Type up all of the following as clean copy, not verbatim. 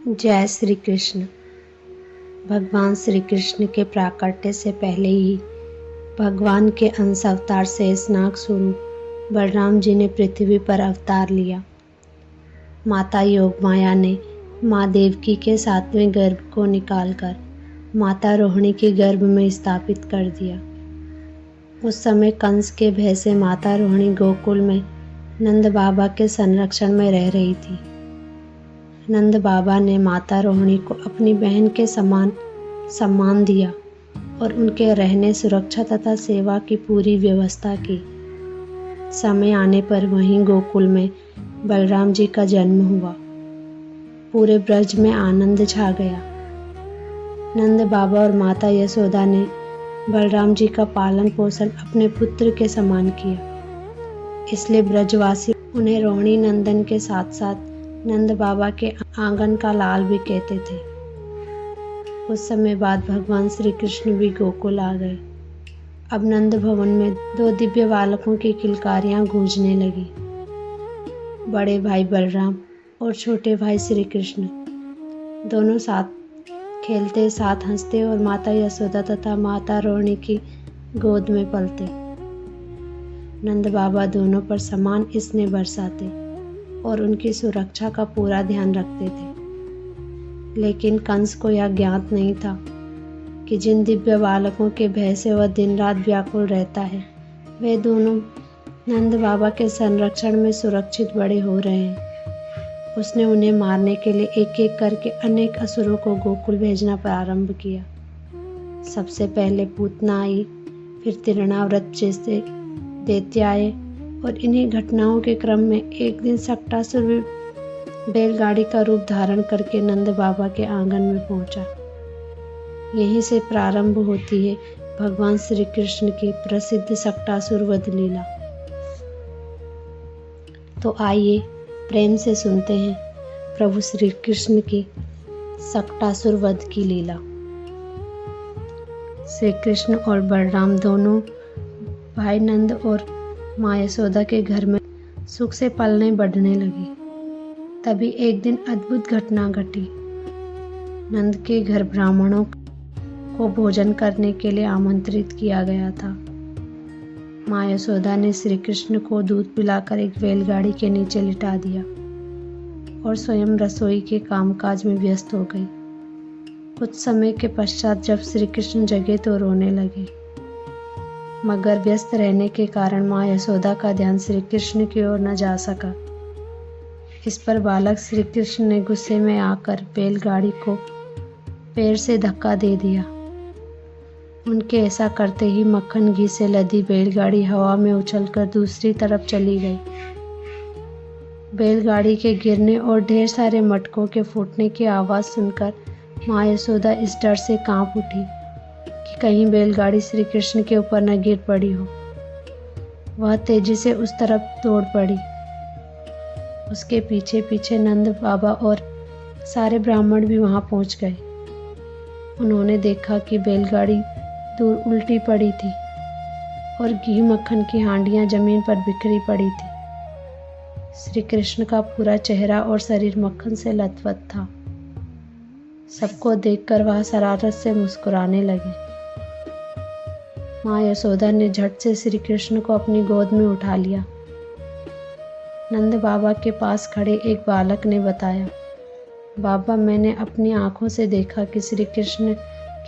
जय श्री कृष्ण। भगवान श्री कृष्ण के प्राकट्य से पहले ही भगवान के अंश अवतार शेषनाग स्वरूप बलराम जी ने पृथ्वी पर अवतार लिया। माता योगमाया ने माँ देवकी के 7वें गर्भ को निकालकर माता रोहिणी के गर्भ में स्थापित कर दिया। उस समय कंस के भय से माता रोहिणी गोकुल में नंद बाबा के संरक्षण में रह रही थी। नंद बाबा ने माता रोहिणी को अपनी बहन के समान सम्मान दिया और उनके रहने, सुरक्षा तथा सेवा की पूरी व्यवस्था की। समय आने पर वहीं गोकुल में बलराम जी का जन्म हुआ। पूरे ब्रज में आनंद छा गया। नंद बाबा और माता यशोदा ने बलराम जी का पालन पोषण अपने पुत्र के समान किया, इसलिए ब्रजवासी उन्हें रोहिणी नंदन के साथ साथ नंद बाबा के आंगन का लाल भी कहते थे। कुछ समय बाद भगवान श्री कृष्ण भी गोकुल आ गए। अब नंद भवन में 2 दिव्य बालकों की किलकारियां गूंजने लगी। बड़े भाई बलराम और छोटे भाई श्री कृष्ण दोनों साथ खेलते, साथ हंसते और माता यशोदा तथा माता रोहिणी की गोद में पलते। नंद बाबा दोनों पर समान स्नेह बरसाते और उनकी सुरक्षा का पूरा ध्यान रखते थे। लेकिन कंस को यह ज्ञात नहीं था कि जिन दिव्य बालकों के भय से वह दिन रात व्याकुल रहता है, वे दोनों नंद बाबा के संरक्षण में सुरक्षित बड़े हो रहे हैं। उसने उन्हें मारने के लिए एक एक करके अनेक असुरों को गोकुल भेजना प्रारंभ किया। सबसे पहले पूतना आई, फिर तिरणाव्रत जैसे दैत्य आए और इन्हीं घटनाओं के क्रम में एक दिन सक्टासुर भी बैलगाड़ी का रूप धारण करके नंद बाबा के आंगन में पहुंचा। यहीं से प्रारंभ होती है भगवान श्री कृष्ण की प्रसिद्ध सक्टासुर वध लीला। तो आइए प्रेम से सुनते हैं प्रभु श्री कृष्ण की सक्टासुर वध की लीला। श्री कृष्ण और बलराम दोनों भाई नंद और माँ यशोदा के घर में सुख से पलने बढ़ने लगी। तभी एक दिन अद्भुत घटना घटी। नंद के घर ब्राह्मणों को भोजन करने के लिए आमंत्रित किया गया था। माँ यशोदा ने श्री कृष्ण को दूध पिलाकर एक बैलगाड़ी के नीचे लिटा दिया और स्वयं रसोई के कामकाज में व्यस्त हो गई। कुछ समय के पश्चात जब श्री कृष्ण जगे तो रोने लगे, मगर व्यस्त रहने के कारण माँ यशोदा का ध्यान श्री कृष्ण की ओर न जा सका। इस पर बालक श्री कृष्ण ने गुस्से में आकर बैलगाड़ी को पैर से धक्का दे दिया। उनके ऐसा करते ही मक्खन घी से लदी बैलगाड़ी हवा में उछलकर दूसरी तरफ चली गई। बैलगाड़ी के गिरने और ढेर सारे मटकों के फूटने की आवाज़ सुनकर माँ यशोदा इस डर से कांप उठी कि कहीं बैलगाड़ी श्री कृष्ण के ऊपर न गिर पड़ी हो। वह तेजी से उस तरफ दौड़ पड़ी। उसके पीछे पीछे नंद बाबा और सारे ब्राह्मण भी वहां पहुंच गए। उन्होंने देखा कि बैलगाड़ी दूर उल्टी पड़ी थी और घी मक्खन की हांडियां जमीन पर बिखरी पड़ी थी। श्री कृष्ण का पूरा चेहरा और शरीर मक्खन से लथपथ था। सबको देखकर वह शरारत से मुस्कुराने लगे। माँ यशोदा ने झट से श्री कृष्ण को अपनी गोद में उठा लिया। नंद बाबा के पास खड़े एक बालक ने बताया, बाबा, मैंने अपनी आंखों से देखा कि श्री कृष्ण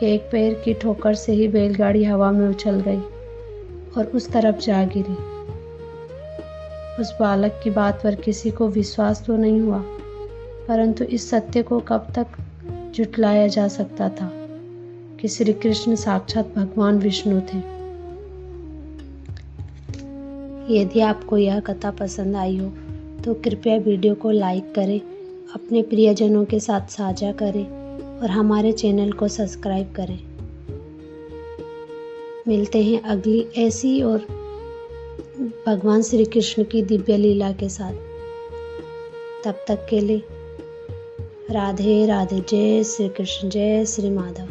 के एक पैर की ठोकर से ही बैलगाड़ी हवा में उछल गई और उस तरफ जा गिरी। उस बालक की बात पर किसी को विश्वास तो नहीं हुआ, परंतु इस सत्य को कब तक झुठलाया जा सकता था कि श्री कृष्ण साक्षात भगवान विष्णु थे। यदि आपको यह कथा पसंद आई हो तो कृपया वीडियो को लाइक करें, अपने प्रियजनों के साथ साझा करें और हमारे चैनल को सब्सक्राइब करें। मिलते हैं अगली ऐसी और भगवान श्री कृष्ण की दिव्य लीला के साथ। तब तक के लिए राधे राधे। जय श्री कृष्ण, जय श्री माधव।